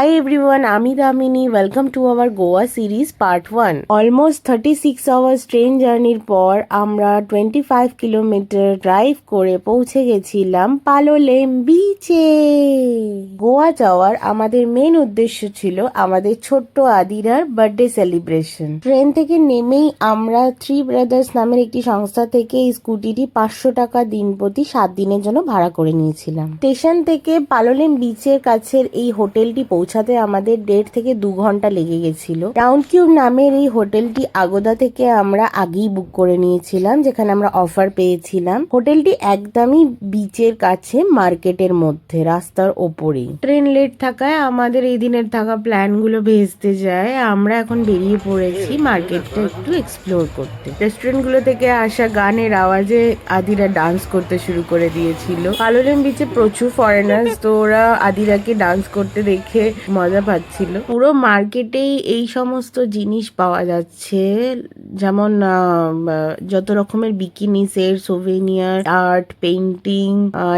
Hi everyone, আমি Damini. Welcome to our Goa series part 1। Almost 36 hours train জার্নির পর আমরা 25 কিলোমিটার ড্রাইভ করে পৌঁছে গেছিলাম পালোলেম বিচে। গোয়া যাওয়ার আমাদের মেন উদ্দেশ্য ছিল আমাদের ছোট্ট আদিরার বার্থডে সেলিব্রেশন। ট্রেন থেকে নেমেই আমরা থ্রি ব্রাদার্স নামের একটি সংস্থা থেকে এই স্কুটিটি 500 টাকা দিন প্রতি 7 দিনের জন্য ভাড়া করে নিয়েছিলাম। স্টেশন থেকে পালোলেম বিচের কাছের এই হোটেলটি পৌঁছাতে আমাদের 1.5 থেকে 2 ঘন্টা লেগে গেছিল। রাউন্ড কিউব নামের এই হোটেলটি আগোদা থেকে আমরা আগেই বুক করে নিয়েছিলাম, যেখানে আমরা অফার পেয়েছিলাম। হোটেলটি একদমই বিচের কাছে, মার্কেটের মধ্যে, রাস্তার ওপরেই। ট্রেন লেট থাকায় আমাদের এই দিনের থাকা প্ল্যান গুলো ভেস্তে যায়। আমরা এখন বেরিয়ে পড়েছি মার্কেটটা একটু এক্সপ্লোর করতে। রেস্টুরেন্ট গুলো থেকে আসা গানের আওয়াজে আদিরা ডান্স করতে শুরু করে দিয়েছিল। পালোলেম বিচে প্রচুর ফরেনার্স, তো ওরা আদিরাকে ডান্স করতে দেখে মজা পাচ্ছিল। পুরো মার্কেটেই এই সমস্ত জিনিস পাওয়া যাচ্ছে, যেমন যত রকমের bikini set, souvenir, art, painting,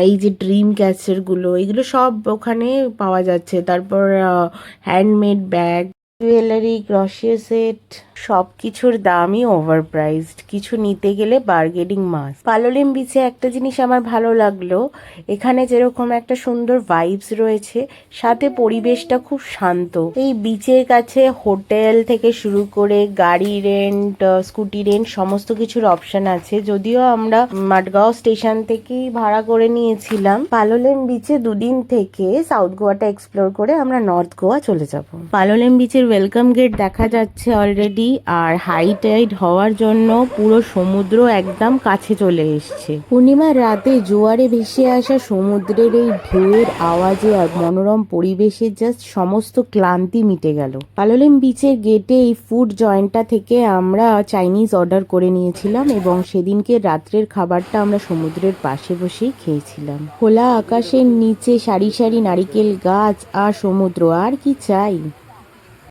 এই যে ড্রিম ক্যাচার গুলো, এগুলো সব ওখানে পাওয়া যাচ্ছে। তারপর handmade bag, jewellery, grocery set, সবকিছুর দামই ওভার প্রাইসড। কিছু নিতে গেলে বার্গেনিং মাস্ট। পালোলেম বিচে একটা জিনিস আমার ভালো লাগলো, এখানে যেরকম একটা সুন্দর ভাইবস রয়েছে, সাথে পরিবেশটা খুব শান্ত। এই বিচের কাছে হোটেল থেকে শুরু করে গাড়ি রেন্ট, স্কুটি রেন্ট, সমস্ত কিছুর অপশন আছে। যদিও আমরা মাডগাঁও স্টেশন থেকেই ভাড়া করে নিয়েছিলাম। পালোলেম বিচে 2 দিন থেকে সাউথ গোয়াটা এক্সপ্লোর করে আমরা নর্থ গোয়া চলে যাব। পালোলেম বিচের ওয়েলকাম গেট দেখা যাচ্ছে অলরেডি, আর হাই টাইড হওয়ার জন্য পুরো সমুদ্র একদম কাছে চলে এসছে। পূর্ণিমার রাতে জোয়ারে ভেসে আসা সমুদ্রের এই ঢেউয়ের আওয়াজে আর মনোরম পরিবেশে জাস্ট সমস্ত ক্লান্তি মিটে গেল। পালোলেম বিচের গেটে এই ফুড জয়েন্টটা থেকে আমরা চাইনিজ অর্ডার করে নিয়েছিলাম, এবং সেদিনকে রাত্রের খাবারটা আমরা সমুদ্রের পাশে বসেই খেয়েছিলাম। খোলা আকাশের নিচে সারি সারি নারিকেল গাছ আর সমুদ্র, আর কি চাই।